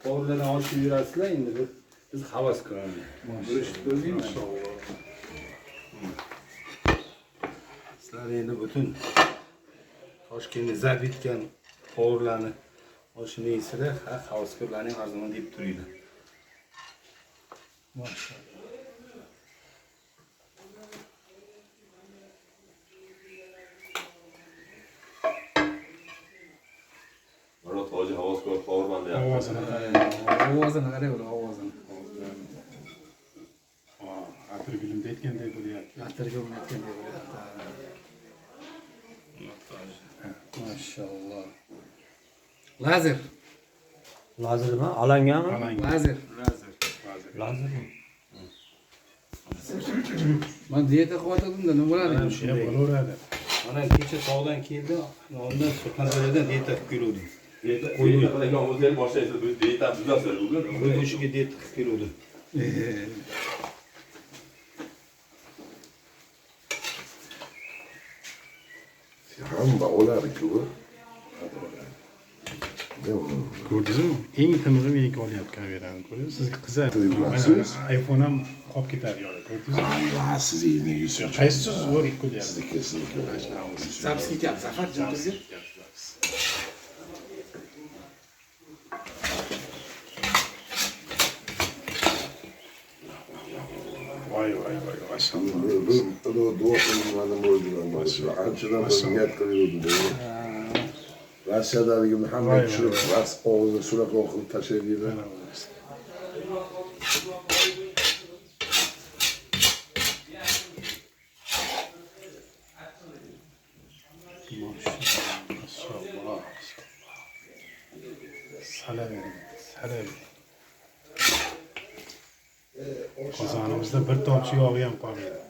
Hovlilardan oshib yurasizlar endi biz havas qilamiz. Maşallah. Sizlar endi butun Toshkentni zabt etgan hovlilarni oshini yeysizlar, havaskorlarning arzon deb turinglar. Maşallah. Mana toji havaskor powerman deyapti. Ovozini qarang, ovozini. Atirgulimda aytganday bo'lyapti. Atirgulimda aytganday bo'lyapti. Maşallah. Lazer. Lazermi? Alangami? Lazer. Lazermi? Men diyeta qilyotganimda nima bo'ladi? Bo'laveradi. Mana kecha tog'dan keldi, ondan Surxondaryodan diyeta qilib keluvdim. Diyeta qilagan o'zlari boshlaysiz, biz diyeta tuzasizlar bugun. Bu bo'shiga diyeta qilib keluvdim. Hamma olar-ku. Ko'rdingizmi? Eng timig'im yangi olyapti kamerani. Ko'rdingizmi? Sizga qizar. Bilasiz? iPhone ham qolib ketadi yo'q. Ko'rdingizmi? Allah sizi yine yüzü. Qaysi zo'r ko'ryapti? Kesinlikle. Zapski yap, Zafar bizga. Vay maşallah. Bu doğumlarının borcundan başlıyor. Ançıdan da niyet kılıyordum böyle. Rusya'daki Muhammed şu Rus oğlunu sürekli okulup taşıyabiliyor. Maşallah. Salam. Qozonimizda bir tomchi yog'i ham qolmaydi.